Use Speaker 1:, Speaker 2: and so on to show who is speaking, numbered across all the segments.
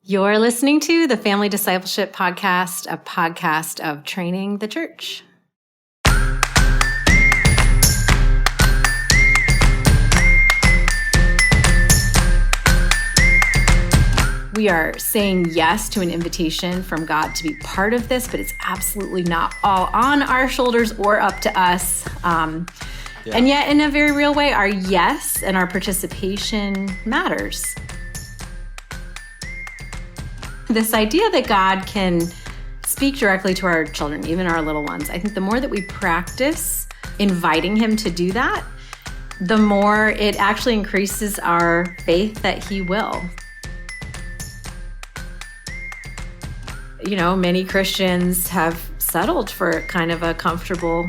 Speaker 1: You're listening to the Family Discipleship Podcast, a podcast of training the church. We are saying yes to an invitation from God to be part of this, but it's absolutely not all on our shoulders or up to us. And yet, in a very real way, our yes and our participation matters. This idea that God can speak directly to our children, even our little ones, I think the more that we practice inviting Him to do that, the more it actually increases our faith that He will. You know, many Christians have settled for kind of a comfortable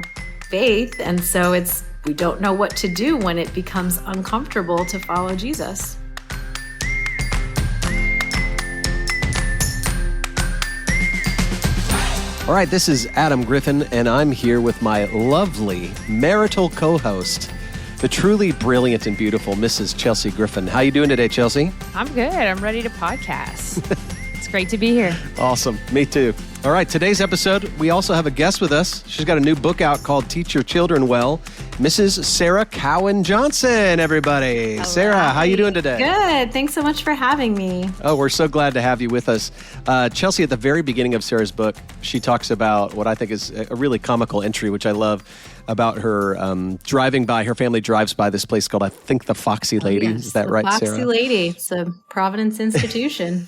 Speaker 1: faith, and so we don't know what to do when it becomes uncomfortable to follow Jesus.
Speaker 2: All right, this is Adam Griffin, and I'm here with my lovely marital co-host, the truly brilliant and beautiful Mrs. Chelsea Griffin. How you doing today, Chelsea?
Speaker 3: I'm good. I'm ready to podcast. It's great to be here.
Speaker 2: Awesome. Me too. All right, today's episode, we also have a guest with us. She's got a new book out called Teach Your Children Well. Mrs. Sarah Cowan Johnson, everybody.
Speaker 1: Hello.
Speaker 2: Sarah, how you doing today?
Speaker 1: Good. Thanks so much for having me.
Speaker 2: Oh, we're so glad to have you with us. Chelsea, at the very beginning of Sarah's book, she talks about what I think is a really comical entry, which I love, about her driving by. Her family drives by this place called, I think, the Foxy Lady.
Speaker 1: Yes,
Speaker 2: is that right,
Speaker 1: Foxy
Speaker 2: Sarah?
Speaker 1: Lady. It's a Providence institution.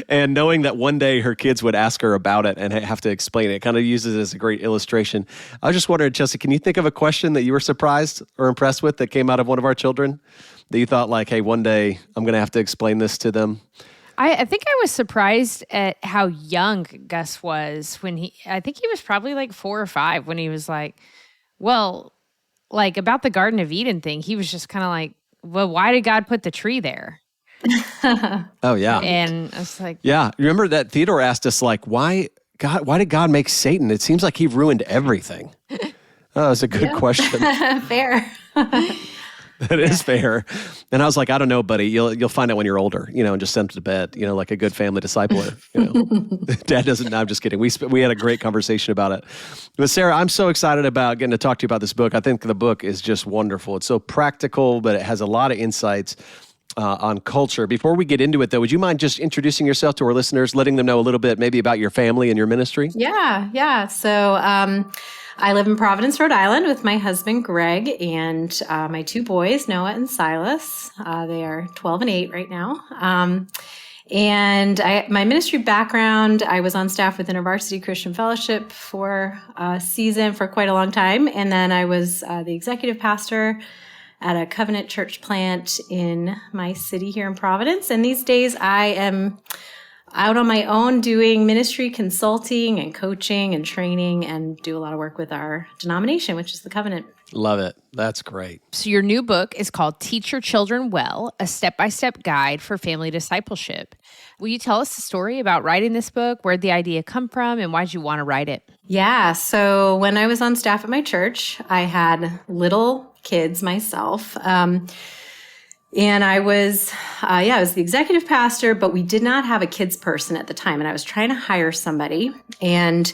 Speaker 2: And knowing that one day her kids would ask her about it and have to explain it kind of uses it as a great illustration. I was just wondering, Chelsea, can you think of a question that you were surprised or impressed with that came out of one of our children that you thought like, hey, one day I'm going to have to explain this to them?
Speaker 3: I think I was surprised at how young Gus was I think he was probably like 4 or 5 when he was like, well, like about the Garden of Eden thing. He was just kind of like, well, why did God put the tree there?
Speaker 2: Oh, yeah.
Speaker 3: And I was like,
Speaker 2: yeah. Remember that Theodore asked us, like, why did God make Satan? It seems like he ruined everything. Oh, that's a good question.
Speaker 1: Fair.
Speaker 2: That is fair. And I was like, I don't know, buddy. You'll find out when you're older, and just send him to bed, like a good family discipler. Dad doesn't. No, I'm just kidding. We had a great conversation about it. But Sarah, I'm so excited about getting to talk to you about this book. I think the book is just wonderful. It's so practical, but it has a lot of insights on culture. Before we get into it, though, would you mind just introducing yourself to our listeners, letting them know a little bit maybe about your family and your ministry?
Speaker 1: Yeah. So I live in Providence, Rhode Island with my husband, Greg, and my 2 boys, Noah and Silas. They are 12 and 8 right now. And my ministry background, I was on staff with InterVarsity Christian Fellowship for a season for quite a long time. And then I was the executive pastor at a Covenant church plant in my city here in Providence. And these days I am out on my own doing ministry consulting and coaching and training and do a lot of work with our denomination, which is the Covenant.
Speaker 2: Love it. That's great.
Speaker 3: so your new book is called Teach Your Children Well, a step-by-step guide for family discipleship. Will you tell us the story about writing this book? Where'd the idea come from and why'd you want to write it?
Speaker 1: Yeah. So when I was on staff at my church, I had little kids myself. And I was the executive pastor, but we did not have a kids person at the time. And I was trying to hire somebody, and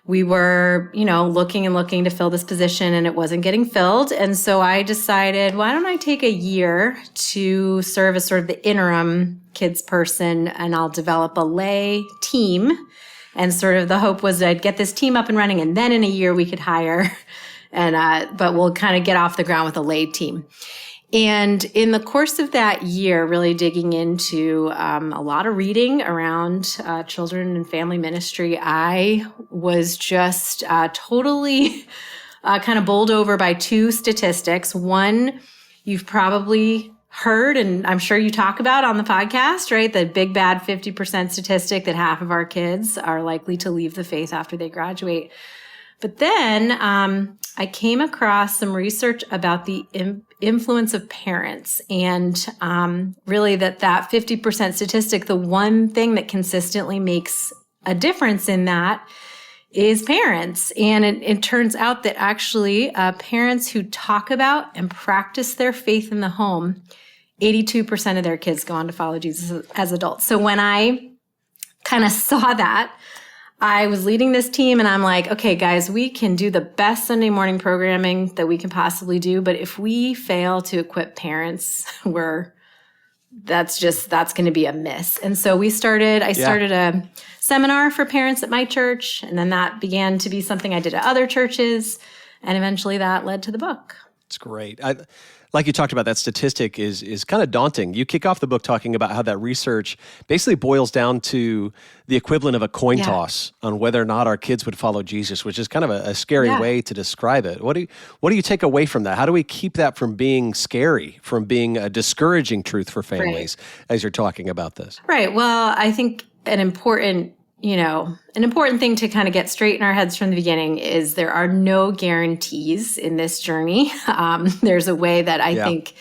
Speaker 1: we were, looking to fill this position, and it wasn't getting filled. And so I decided, why don't I take a year to serve as sort of the interim kids person, and I'll develop a lay team. And sort of the hope was that I'd get this team up and running, and then in a year we could hire, but we'll kind of get off the ground with a lay team. And in the course of that year, really digging into a lot of reading around children and family ministry, I was just totally kind of bowled over by 2 statistics. One, you've probably heard, and I'm sure you talk about on the podcast, right? The big bad 50% statistic that half of our kids are likely to leave the faith after they graduate. But then I came across some research about the influence of parents, and really that 50% statistic, the one thing that consistently makes a difference in that is parents. And it turns out that actually parents who talk about and practice their faith in the home 82% of their kids go on to follow Jesus as adults. So when I kind of saw that, I was leading this team and I'm like, okay, guys, we can do the best Sunday morning programming that we can possibly do. But if we fail to equip parents, that's going to be a miss. And so I started a seminar for parents at my church. And then that began to be something I did at other churches. And eventually that led to the book.
Speaker 2: It's great. Like you talked about, that statistic is kind of daunting. You kick off the book talking about how that research basically boils down to the equivalent of a coin toss on whether or not our kids would follow Jesus, which is kind of a scary way to describe it. What do you take away from that? How do we keep that from being scary, from being a discouraging truth for families as you're talking about this?
Speaker 1: Right. Well, I think an important thing to kind of get straight in our heads from the beginning is there are no guarantees in this journey. There's a way that I think,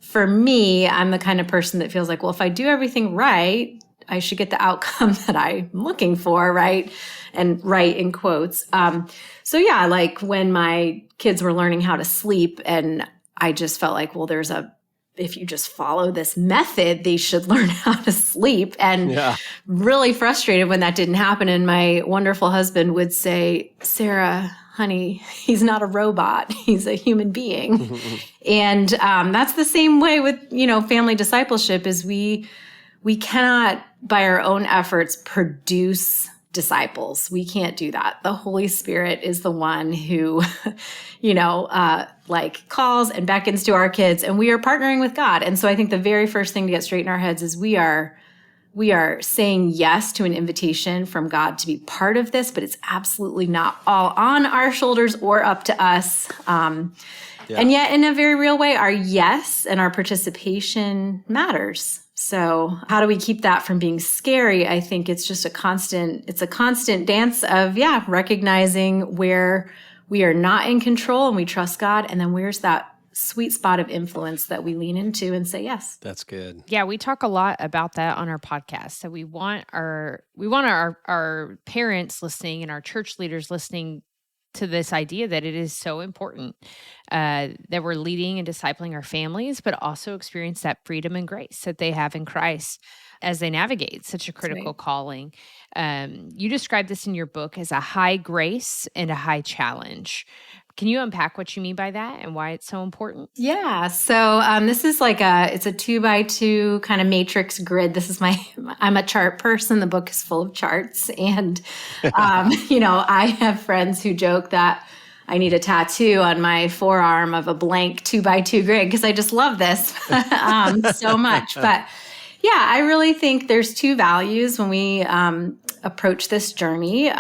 Speaker 1: for me, I'm the kind of person that feels like, well, if I do everything right, I should get the outcome that I'm looking for, right? And right in quotes. Like when my kids were learning how to sleep, and I just felt like, well, if you just follow this method, they should learn how to sleep. And really frustrated when that didn't happen. And my wonderful husband would say, Sarah, honey, he's not a robot. He's a human being. And that's the same way with, family discipleship is we cannot, by our own efforts, produce disciples. We can't do that. The Holy Spirit is the one who, calls and beckons to our kids, and we are partnering with God. And so I think the very first thing to get straight in our heads is we are saying yes to an invitation from God to be part of this, but it's absolutely not all on our shoulders or up to us. And yet in a very real way, our yes and our participation matters. So how do we keep that from being scary? I think it's just a constant dance of, recognizing where we are not in control and we trust God. And then where's that sweet spot of influence that we lean into and say yes.
Speaker 2: That's good.
Speaker 3: Yeah, we talk a lot about that on our podcast. So we want our parents listening and our church leaders listening to this idea that it is so important that we're leading and discipling our families, but also experience that freedom and grace that they have in Christ as they navigate such a critical calling. You describe this in your book as a high grace and a high challenge. Can you unpack what you mean by that and why it's so important?
Speaker 1: Yeah. So this is it's a 2x2 kind of matrix grid. This is I'm a chart person. The book is full of charts. And, I have friends who joke that I need a tattoo on my forearm of a blank 2x2 grid because I just love this so much. But yeah, I really think there's two values when we approach this journey.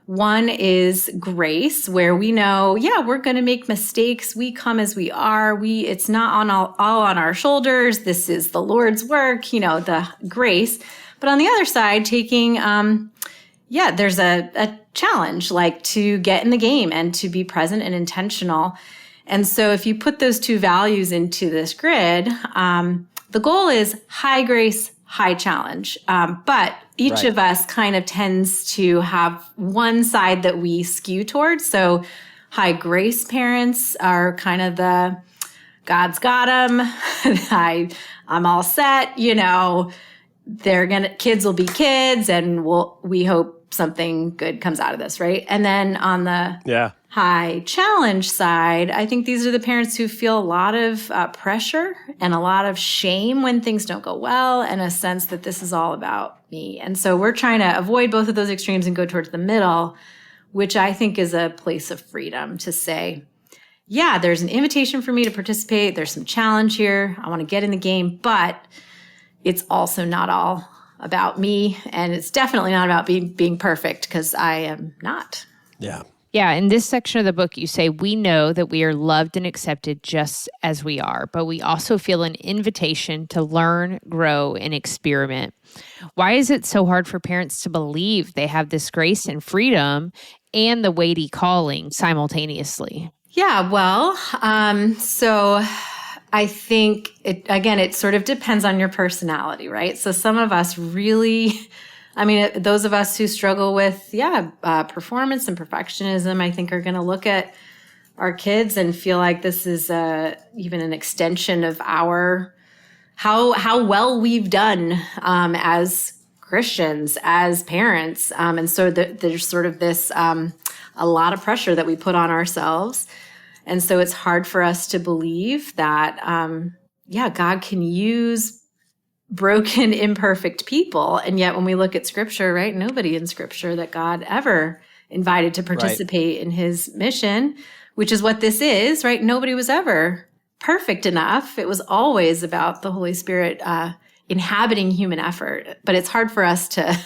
Speaker 1: One is grace, where we know, we're going to make mistakes. We come as we are. It's not all on our shoulders. This is the Lord's work, the grace. But on the other side, taking, there's a challenge, like to get in the game and to be present and intentional. And so if you put those two values into this grid, the goal is high grace, high challenge. But each of us kind of tends to have one side that we skew towards. So high grace parents are kind of the God's got them. I'm all set. Kids will be kids, and we hope something good comes out of this, right? And then on the high challenge side, I think these are the parents who feel a lot of pressure and a lot of shame when things don't go well, and a sense that this is all about me. And so we're trying to avoid both of those extremes and go towards the middle, which I think is a place of freedom to say, there's an invitation for me to participate. There's some challenge here. I want to get in the game, but it's also not all about me. And it's definitely not about being perfect, because I am not.
Speaker 2: Yeah.
Speaker 3: Yeah, in this section of the book, you say, we know that we are loved and accepted just as we are, but we also feel an invitation to learn, grow, and experiment. Why is it so hard for parents to believe they have this grace and freedom and the weighty calling simultaneously?
Speaker 1: Yeah, well, so I think, it sort of depends on your personality, right? So some of us really... those of us who struggle with, performance and perfectionism, I think are going to look at our kids and feel like this is even an extension of our how well we've done as Christians, as parents. And so there's sort of this, a lot of pressure that we put on ourselves. And so it's hard for us to believe that, God can use broken, imperfect people. And yet when we look at Scripture, right, nobody in Scripture that God ever invited to participate in his mission, which is what this is, right? Nobody was ever perfect enough. It was always about the Holy Spirit inhabiting human effort. But it's hard for us to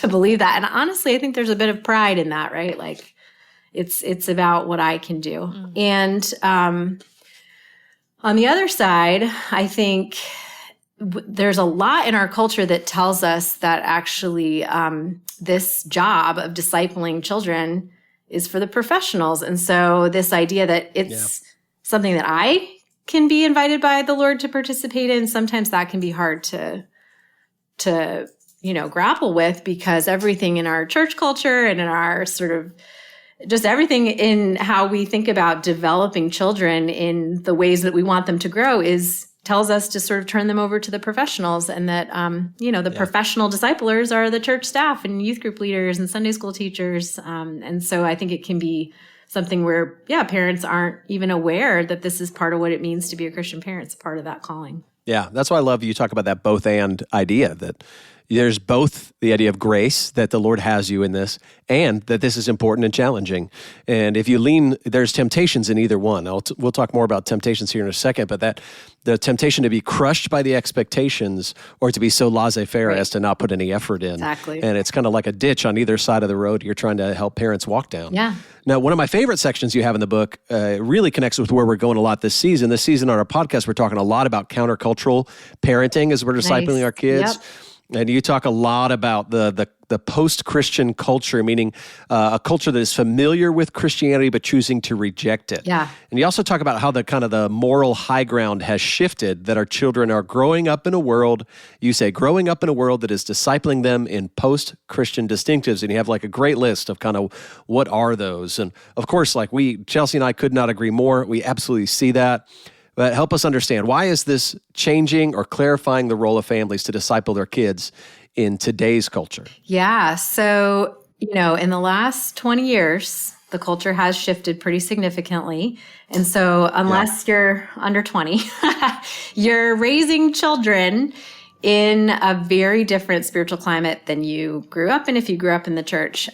Speaker 1: believe that. And honestly, I think there's a bit of pride in that, right? Like it's about what I can do. And on the other side, I think there's a lot in our culture that tells us that actually this job of discipling children is for the professionals. And so this idea that it's something that I can be invited by the Lord to participate in, sometimes that can be hard to grapple with, because everything in our church culture and in our sort of just everything in how we think about developing children in the ways that we want them to grow tells us to sort of turn them over to the professionals, and that, the professional disciplers are the church staff and youth group leaders and Sunday school teachers. And so I think it can be something where, parents aren't even aware that this is part of what it means to be a Christian parent. It's part of that calling.
Speaker 2: Yeah, that's why I love you talk about that both and idea, that there's both the idea of grace, that the Lord has you in this, and that this is important and challenging. And if you there's temptations in either one. We'll talk more about temptations here in a second, but that the temptation to be crushed by the expectations or to be so laissez-faire as to not put any effort in.
Speaker 1: Exactly.
Speaker 2: And it's kind of like a ditch on either side of the road you're trying to help parents walk down.
Speaker 1: Yeah.
Speaker 2: Now, one of my favorite sections you have in the book really connects with where we're going a lot this season. This season on our podcast, we're talking a lot about countercultural parenting as we're discipling our kids.
Speaker 1: Yep.
Speaker 2: And you talk a lot about the post-Christian culture, meaning a culture that is familiar with Christianity but choosing to reject it.
Speaker 1: Yeah.
Speaker 2: And you also talk about how the moral high ground has shifted, that our children are growing up in a world that is discipling them in post-Christian distinctives. And you have like a great list of kind of what are those. And of course, like Chelsea and I could not agree more. We absolutely see that. But help us understand, why is this changing or clarifying the role of families to disciple their kids in today's culture? Yeah.
Speaker 1: So, in the last 20 years, the culture has shifted pretty significantly. And so unless you're under 20, you're raising children in a very different spiritual climate than you grew up in if you grew up in the church.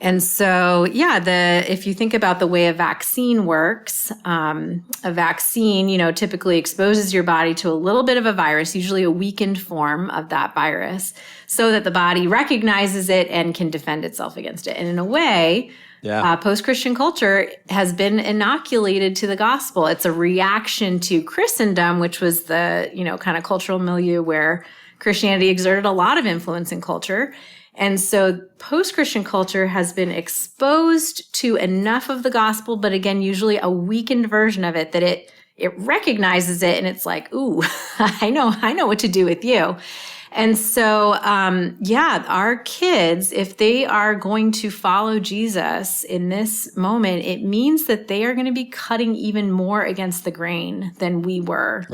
Speaker 1: And so, if you think about the way a vaccine works, a vaccine, typically exposes your body to a little bit of a virus, usually a weakened form of that virus, so that the body recognizes it and can defend itself against it. And in a way, post-Christian culture has been inoculated to the gospel. It's a reaction to Christendom, which was the, kind of cultural milieu where Christianity exerted a lot of influence in culture. And so post-Christian culture has been exposed to enough of the gospel, but again, usually a weakened version of it, that it recognizes it and it's like, ooh, I know what to do with you. And so, our kids, if they are going to follow Jesus in this moment, it means that they are going to be cutting even more against the grain than we were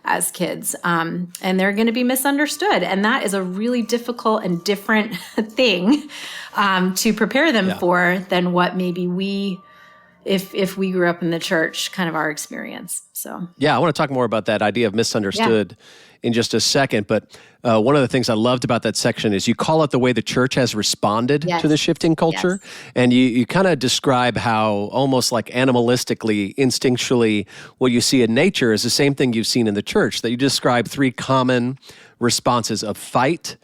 Speaker 1: as kids. And they're going to be misunderstood. And that is a really difficult and different thing to prepare them for than what maybe if we grew up in the church, kind of our experience. So
Speaker 2: I want to talk more about that idea of misunderstood in just a second. But one of the things I loved about that section is you call it the way the church has responded to the shifting culture. Yes. And you kind of describe how almost like animalistically, instinctually, what you see in nature is the same thing you've seen in the church, that you describe three common responses of fight,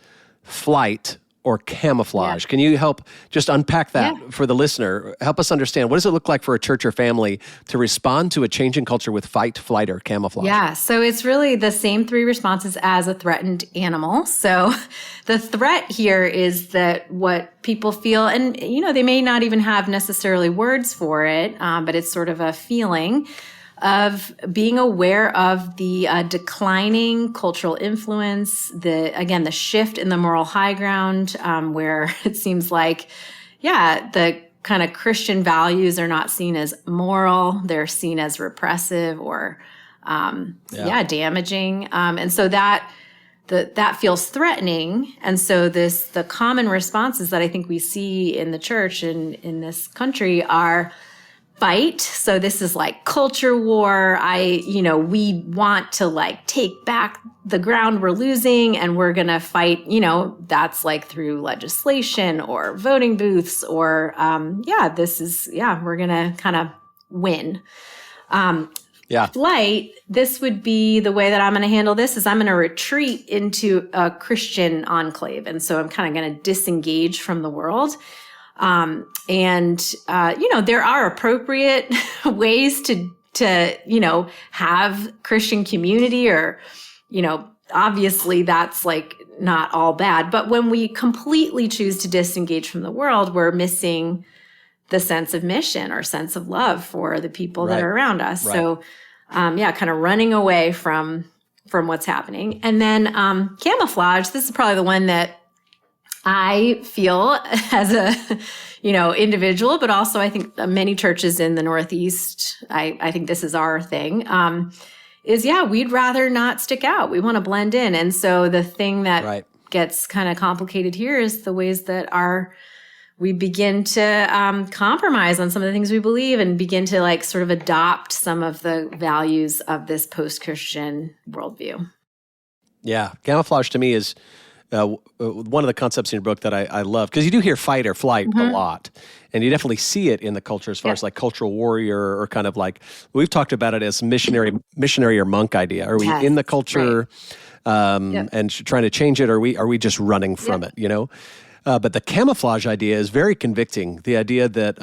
Speaker 2: flight, or camouflage. Can you help just unpack that for the listener? Help us understand, what does it look like for a church or family to respond to a changing culture with fight, flight, or camouflage?
Speaker 1: Yeah, so it's really the same three responses as a threatened animal. So the threat here is that what people feel, and they may not even have necessarily words for it, but it's sort of a feeling of being aware of the declining cultural influence, the shift in the moral high ground, where it seems like, the kind of Christian values are not seen as moral, they're seen as repressive or damaging. And so that feels threatening. And so the common responses that I think we see in the church and in this country are fight. So this is like culture war. We want to like take back the ground we're losing, and we're going to fight, that's like through legislation or voting booths or, we're going to kind of win. Flight, this would be the way that I'm going to handle this is I'm going to retreat into a Christian enclave. And so I'm kind of going to disengage from the world. There are appropriate ways to have Christian community or, obviously that's like not all bad. But when we completely choose to disengage from the world, we're missing the sense of mission or sense of love for the people that are around us. Right. So, kind of running away from what's happening. And then, camouflage, this is probably the one that I feel as a, individual, but also I think many churches in the Northeast, I think this is our thing, we'd rather not stick out. We want to blend in. And so the thing that gets kind of complicated here is the ways that we begin to compromise on some of the things we believe and begin to like sort of adopt some of the values of this post-Christian worldview.
Speaker 2: Yeah. Camouflage to me is one of the concepts in your book that I love, because you do hear fight or flight a lot, and you definitely see it in the culture as far as like cultural warrior or kind of like, we've talked about it as missionary or monk idea. Are we in the culture and trying to change it, or are we just running from it, But the camouflage idea is very convicting. The idea that,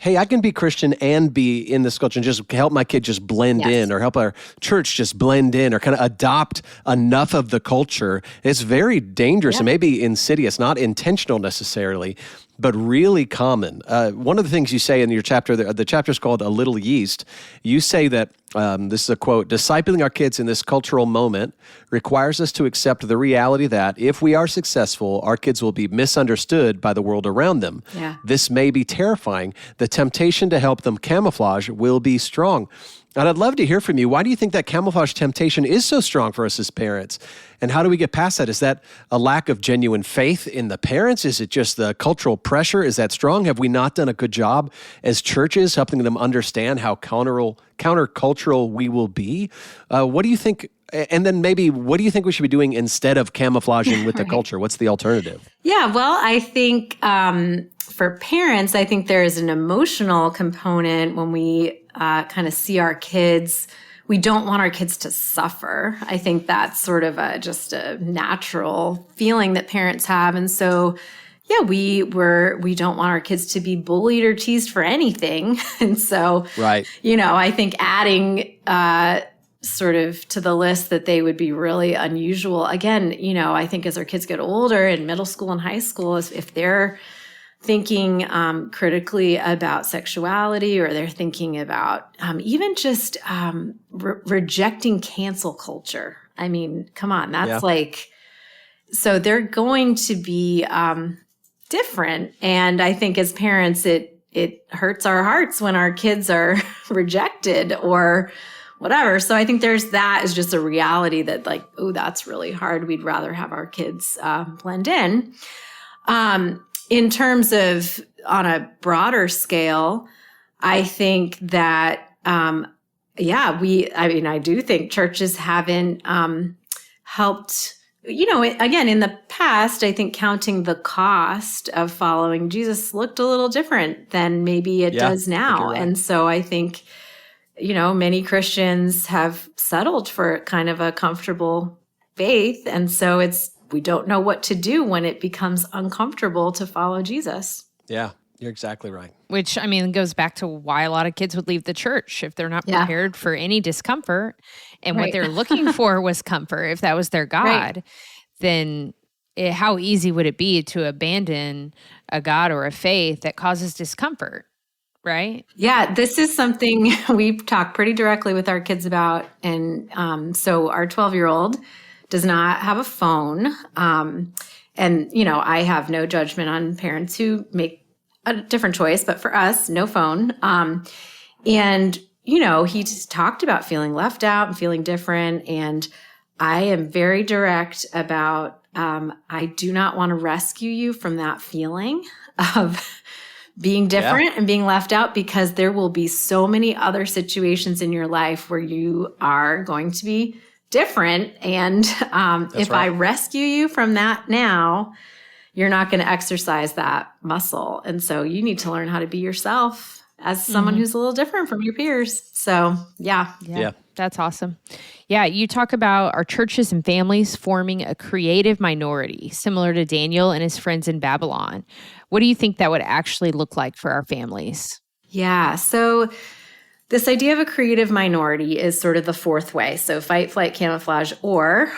Speaker 2: hey, I can be Christian and be in this culture and just help my kid just blend in, or help our church just blend in, or kind of adopt enough of the culture. It's very dangerous and maybe insidious, not intentional necessarily, but really common. One of the things you say in your chapter, the chapter is called A Little Yeast. You say that, this is a quote, discipling our kids in this cultural moment requires us to accept the reality that if we are successful, our kids will be misunderstood by the world around them. Yeah. This may be terrifying. The temptation to help them camouflage will be strong. And I'd love to hear from you. Why do you think that camouflage temptation is so strong for us as parents? And how do we get past that? Is that a lack of genuine faith in the parents? Is it just the cultural pressure? Is that strong? Have we not done a good job as churches helping them understand how countercultural we will be? What do you think? And then maybe what do you think we should be doing instead of camouflaging with the culture? What's the alternative?
Speaker 1: Yeah, well, I think for parents, I think there is an emotional component when we kind of see our kids. We don't want our kids to suffer. I think that's sort of just a natural feeling that parents have. And so, we don't want our kids to be bullied or teased for anything. And so, I think adding sort of to the list that they would be really unusual. Again, I think as our kids get older in middle school and high school, if they're thinking critically about sexuality, or they're thinking about even just rejecting cancel culture. I mean, come on, that's so they're going to be different. And I think as parents, it hurts our hearts when our kids are rejected or whatever. So I think there's that is just a reality that like, oh, that's really hard. We'd rather have our kids blend in. In terms of on a broader scale, I think that, I do think churches haven't helped, again, in the past, I think counting the cost of following Jesus looked a little different than maybe it does now. Right. And so I think, many Christians have settled for kind of a comfortable faith. And so we don't know what to do when it becomes uncomfortable to follow Jesus.
Speaker 2: Yeah, you're exactly right.
Speaker 3: Which, goes back to why a lot of kids would leave the church if they're not prepared for any discomfort. And what they're looking for was comfort. If that was their God, then how easy would it be to abandon a God or a faith that causes discomfort? Right? Yeah,
Speaker 1: this is something we've talked pretty directly with our kids about. And so our 12-year-old does not have a phone. And, I have no judgment on parents who make a different choice, but for us, no phone. And he just talked about feeling left out and feeling different. And I am very direct about, I do not want to rescue you from that feeling of being different and being left out, because there will be so many other situations in your life where you are going to be different. And if I rescue you from that now, you're not going to exercise that muscle. And so you need to learn how to be yourself as someone who's a little different from your peers. So, yeah.
Speaker 3: That's awesome. Yeah, you talk about our churches and families forming a creative minority, similar to Daniel and his friends in Babylon. What do you think that would actually look like for our families?
Speaker 1: Yeah, so this idea of a creative minority is sort of the fourth way. So fight, flight, camouflage, or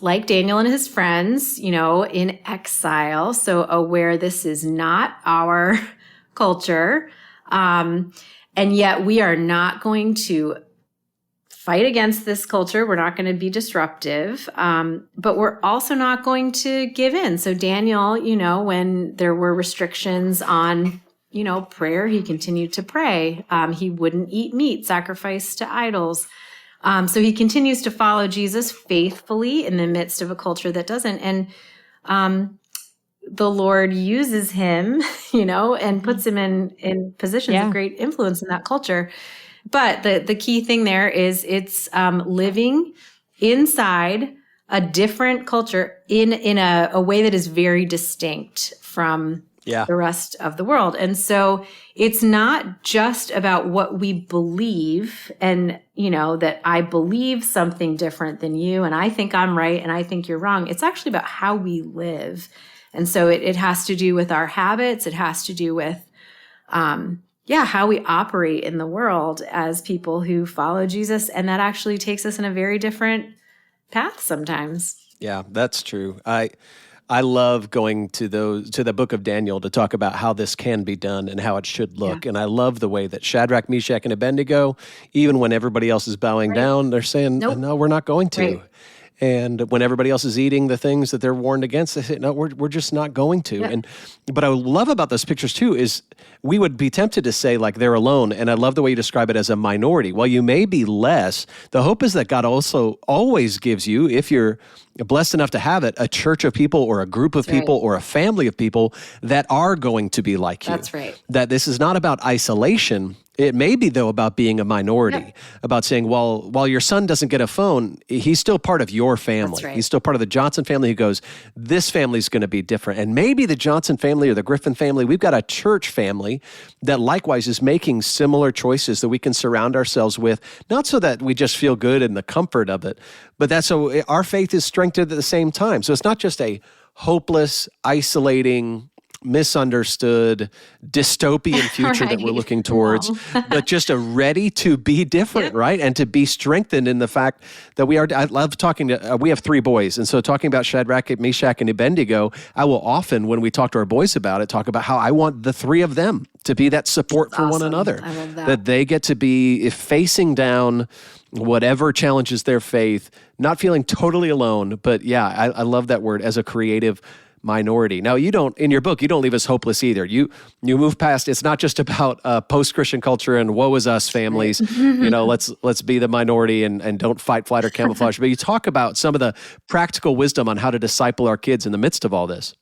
Speaker 1: like Daniel and his friends, in exile. So aware this is not our culture. And yet we are not going to fight against this culture. We're not going to be disruptive, but we're also not going to give in. So Daniel, when there were restrictions on, prayer, he continued to pray. He wouldn't eat meat sacrificed to idols. So he continues to follow Jesus faithfully in the midst of a culture that doesn't. And the Lord uses him, and puts him in positions of great influence in that culture. But the key thing there is it's living inside a different culture in a way that is very distinct from the rest of the world. And so it's not just about what we believe and, that I believe something different than you and I think I'm right and I think you're wrong. It's actually about how we live. And so it has to do with our habits. It has to do with how we operate in the world as people who follow Jesus. And that actually takes us in a very different path sometimes.
Speaker 2: Yeah, that's true. I love going to the book of Daniel to talk about how this can be done and how it should look. Yeah. And I love the way that Shadrach, Meshach, and Abednego, even when everybody else is bowing down, they're saying, no, we're not going to. Right. And when everybody else is eating the things that they're warned against, they say, no, we're just not going to. Yeah. But I love about those pictures too is we would be tempted to say like they're alone. And I love the way you describe it as a minority. While you may be less, the hope is that God also always gives you, if you're blessed enough to have it, a church of people or a group of people or a family of people that are going to be like you.
Speaker 1: That's right.
Speaker 2: That this is not about isolation. It may be, though, about being a minority, about saying, while your son doesn't get a phone, he's still part of your family.
Speaker 1: That's right.
Speaker 2: He's still part of the Johnson family who goes, this family's going to be different. And maybe the Johnson family or the Griffin family, we've got a church family that likewise is making similar choices that we can surround ourselves with, not so that we just feel good in the comfort of it, but that's so our faith is strengthened at the same time. So it's not just a hopeless, isolating, misunderstood, dystopian future that we're looking towards, but just a ready to be different, right? And to be strengthened in the fact that we are, I love talking to, we have 3 boys. And so talking about Shadrach, Meshach, and Abednego, I will often, when we talk to our boys about it, talk about how I want the 3 of them to be that support for one another.
Speaker 1: I love that.
Speaker 2: That they get to be facing down whatever challenges their faith, not feeling totally alone. But yeah, I love that word as a creative minority. Now, you don't, in your book, you don't leave us hopeless either. You move past, it's not just about post-Christian culture and woe is us families, let's be the minority and don't fight, flight, or camouflage. But you talk about some of the practical wisdom on how to disciple our kids in the midst of all this.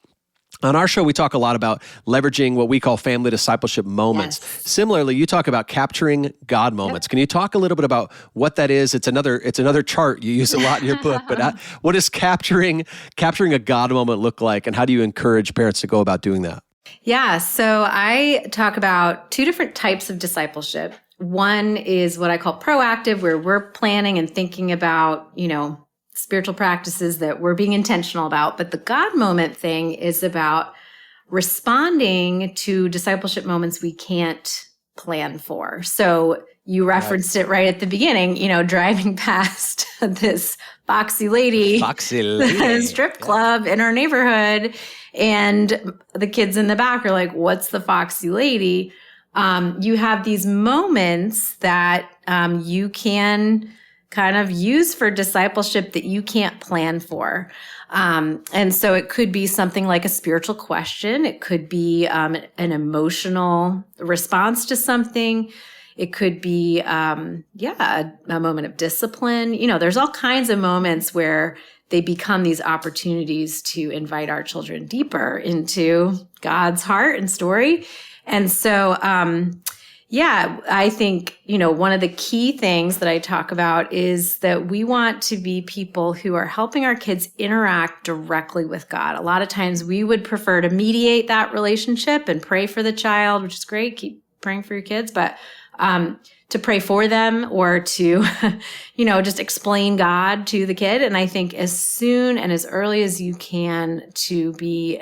Speaker 2: On our show, we talk a lot about leveraging what we call family discipleship moments. Yes. Similarly, you talk about capturing God moments. Yep. Can you talk a little bit about what that is? It's another chart you use a lot in your book, but what does capturing a God moment look like, and how do you encourage parents to go about doing that?
Speaker 1: Yeah, so I talk about 2 different types of discipleship. One is what I call proactive, where we're planning and thinking about, spiritual practices that we're being intentional about. But the God moment thing is about responding to discipleship moments we can't plan for. So you referenced it right at the beginning, driving past this foxy lady strip club in our neighborhood. And the kids in the back are like, what's the foxy lady? You have these moments that you can kind of use for discipleship that you can't plan for. And so it could be something like a spiritual question. It could be an emotional response to something. It could be, a moment of discipline. There's all kinds of moments where they become these opportunities to invite our children deeper into God's heart and story. And so, I think, one of the key things that I talk about is that we want to be people who are helping our kids interact directly with God. A lot of times we would prefer to mediate that relationship and pray for the child, which is great. Keep praying for your kids, but to pray for them or to, just explain God to the kid. And I think as soon and as early as you can to be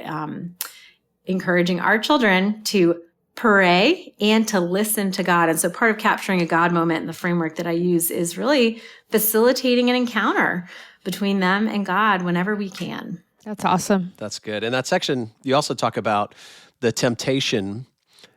Speaker 1: encouraging our children to pray and to listen to God. And so part of capturing a God moment in the framework that I use is really facilitating an encounter between them and God whenever we can.
Speaker 3: That's awesome.
Speaker 2: That's good. In that section, you also talk about the temptation,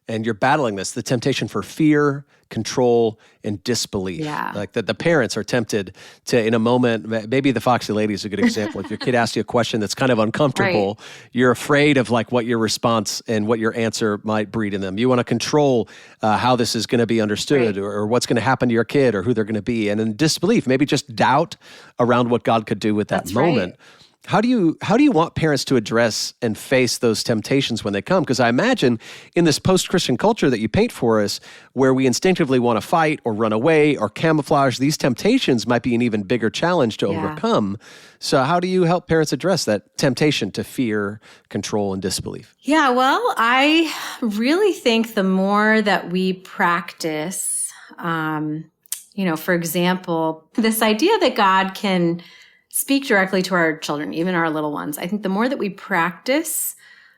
Speaker 2: and you're battling this, the temptation for fear, control, and disbelief.
Speaker 1: Yeah.
Speaker 2: Like that the parents are tempted to, in a moment, maybe the Foxy Lady is a good example. If your kid asks you a question that's kind of uncomfortable, right, you're afraid of like what your response and what your answer might breed in them. You want to control how this is going to be understood, right, or what's going to happen to your kid or who they're going to be. And in disbelief, maybe just doubt around what God could do with that moment. Right. How do you want parents to address and face those temptations when they come? Because I imagine in this post-Christian culture that you paint for us, where we instinctively want to fight or run away or camouflage, these temptations might be an even bigger challenge to overcome. So how do you help parents address that temptation to fear, control, and disbelief?
Speaker 1: Yeah, well, I really think the more that we practice, for example, this idea that God can speak directly to our children, even our little ones. I think the more that we practice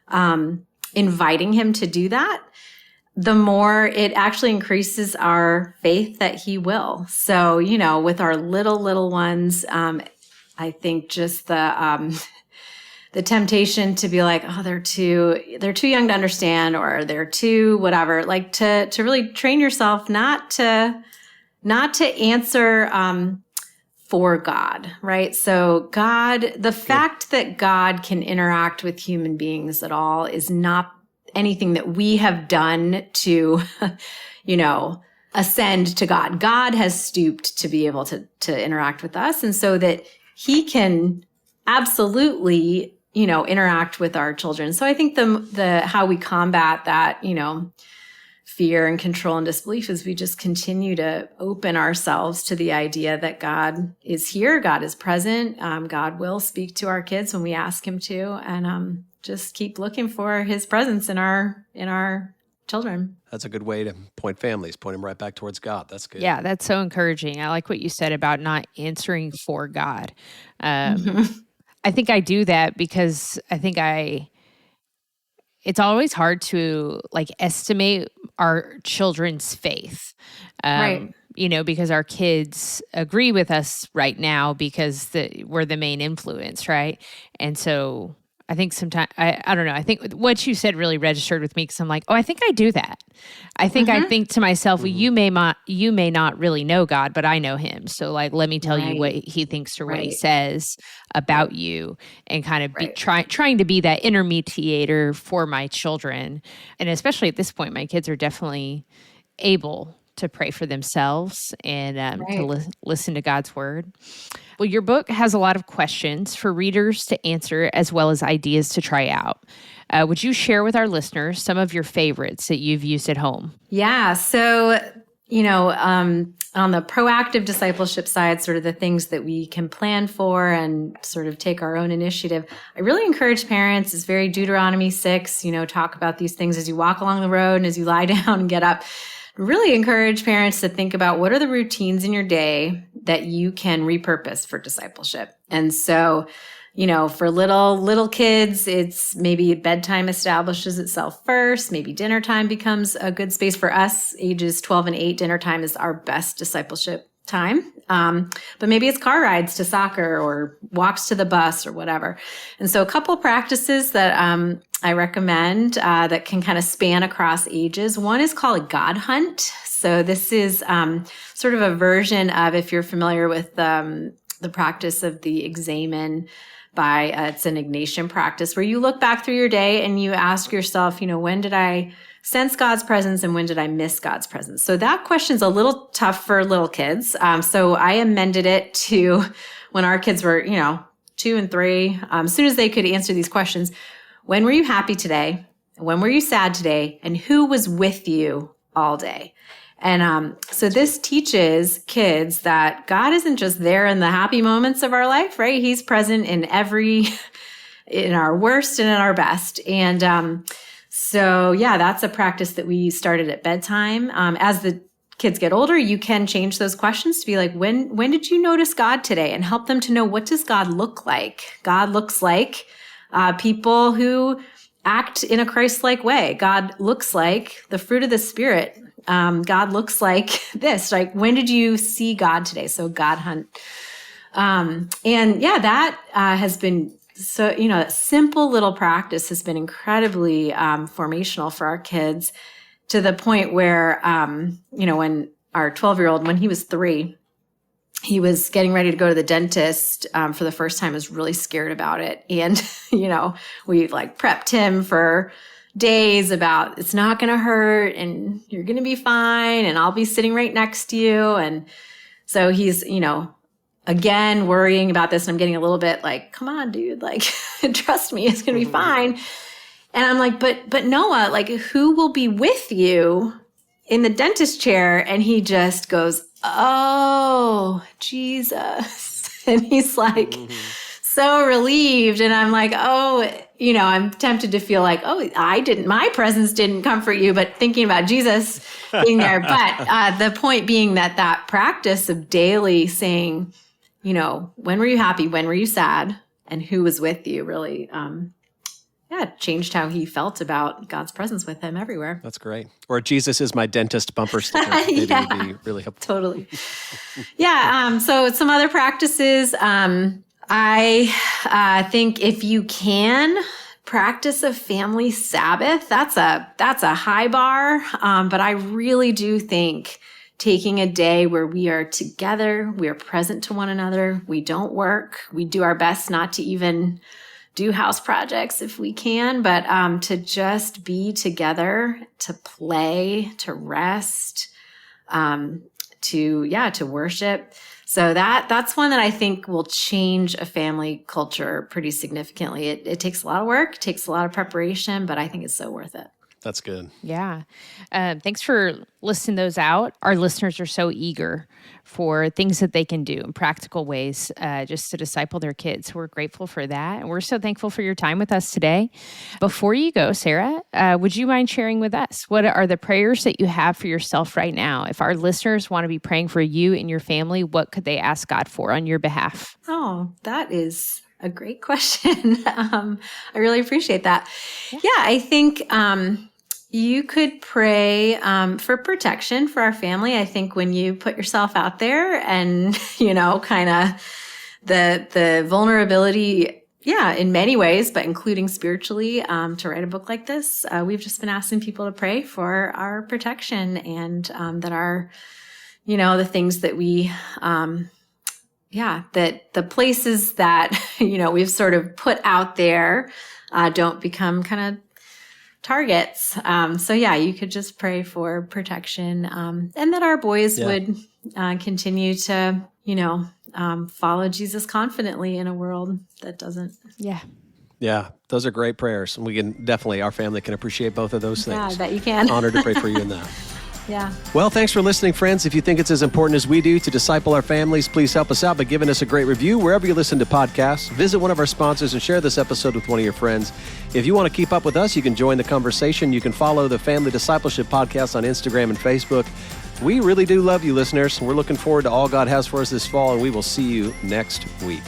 Speaker 1: inviting him to do that, the more it actually increases our faith that he will. So, with our little ones, I think just the temptation to be like, oh, they're too young to understand, or they're too whatever, like to really train yourself not to answer for God, right? So the fact that God can interact with human beings at all is not anything that we have done to, ascend to God. God has stooped to be able to interact with us. And so that he can absolutely, interact with our children. So I think the how we combat that, fear and control and disbelief is we just continue to open ourselves to the idea that God is here, God is present, God will speak to our kids when we ask him to, and just keep looking for his presence in our children.
Speaker 2: That's a good way to point families, point them right back towards God. That's good.
Speaker 3: Yeah, that's so encouraging. I like what you said about not answering for God. I think I do that because I think it's always hard to estimate our children's faith,
Speaker 1: right?
Speaker 3: Because our kids agree with us right now because we're the main influence, right? And so I think sometimes, I don't know, I think what you said really registered with me because I'm like, oh, I think I do that. I think I think to myself, well, you may not really know God, but I know him. So let me tell you what he thinks or what he says about you, and kind of be trying to be that intermediator for my children. And especially at this point, my kids are definitely able to pray for themselves and to listen to God's word. Well, your book has a lot of questions for readers to answer as well as ideas to try out. Would you share with our listeners some of your favorites that you've used at home? Yeah.
Speaker 1: So, on the proactive discipleship side, sort of the things that we can plan for and sort of take our own initiative, I really encourage parents, it's very Deuteronomy 6, talk about these things as you walk along the road and as you lie down and get up. Really encourage parents to think about what are the routines in your day that you can repurpose for discipleship. And so, for little kids, it's maybe bedtime establishes itself first. Maybe dinner time becomes a good space for us. Ages 12 and 8, dinner time is our best discipleship time. But maybe it's car rides to soccer or walks to the bus or whatever. And so a couple of practices that I recommend that can kind of span across ages. One is called a God hunt. So this is sort of a version of, if you're familiar with the practice of the examen it's an Ignatian practice where you look back through your day and you ask yourself, when did I sense God's presence and when did I miss God's presence? So that question's a little tough for little kids. So I amended it to when our kids were, 2 and 3, as soon as they could answer these questions. When were you happy today? When were you sad today? And who was with you all day? And so this teaches kids that God isn't just there in the happy moments of our life, right? He's present in our worst and in our best. And so, that's a practice that we started at bedtime. As the kids get older, you can change those questions to be like, when did you notice God today? And help them to know, what does God look like? God looks like people who act in a Christ-like way. God looks like the fruit of the Spirit. God looks like this. Like, when did you see God today? So God hunt. That has been so, that simple little practice has been incredibly formational for our kids, to the point where, when our 12-year-old, when he was 3, he was getting ready to go to the dentist for the first time, was really scared about it. And, we prepped him for days about, it's not going to hurt and you're going to be fine and I'll be sitting right next to you. And so he's, again, worrying about this. And I'm getting a little bit like, come on, dude, trust me, it's going to be fine. And I'm like, but Noah, who will be with you in the dentist chair? And he just goes, oh, Jesus. And he's like, so relieved. And I'm like, oh, I'm tempted to feel like, oh, my presence didn't comfort you, but thinking about Jesus being there. But the point being that practice of daily saying, when were you happy? When were you sad? And who was with you really, changed how he felt about God's presence with him everywhere.
Speaker 2: That's great. Or Jesus is my dentist bumper sticker. Maybe would be really helpful.
Speaker 1: Totally. So some other practices, I think if you can practice a family Sabbath, that's a high bar. But I really do think taking a day where we are together, we are present to one another, we don't work, we do our best not to even do house projects if we can, but to just be together, to play, to rest, to worship. So that's one that I think will change a family culture pretty significantly. It takes a lot of work, takes a lot of preparation, but I think it's so worth it.
Speaker 2: That's good.
Speaker 3: Yeah. Thanks for listing those out. Our listeners are so eager for things that they can do in practical ways just to disciple their kids. We're grateful for that. And we're so thankful for your time with us today. Before you go, Sarah, would you mind sharing with us, what are the prayers that you have for yourself right now? If our listeners want to be praying for you and your family, what could they ask God for on your behalf?
Speaker 1: Oh, that is a great question. I really appreciate that. Yeah, I think you could pray for protection for our family. I think when you put yourself out there and, kind of the vulnerability, in many ways, but including spiritually, to write a book like this, we've just been asking people to pray for our protection and that our, the things that we that the places that, we've sort of put out there don't become kind of targets. You could just pray for protection and that our boys would continue to, follow Jesus confidently in a world that doesn't.
Speaker 3: Yeah.
Speaker 2: Yeah, those are great prayers. And we can definitely, our family can appreciate both of those things.
Speaker 1: Yeah, I bet you can.
Speaker 2: Honored to pray for you in that.
Speaker 1: Yeah.
Speaker 2: Well, thanks for listening, friends. If you think it's as important as we do to disciple our families, please help us out by giving us a great review wherever you listen to podcasts. Visit one of our sponsors and share this episode with one of your friends. If you want to keep up with us, you can join the conversation. You can follow the Family Discipleship Podcast on Instagram and Facebook. We really do love you, listeners. We're looking forward to all God has for us this fall, and we will see you next week.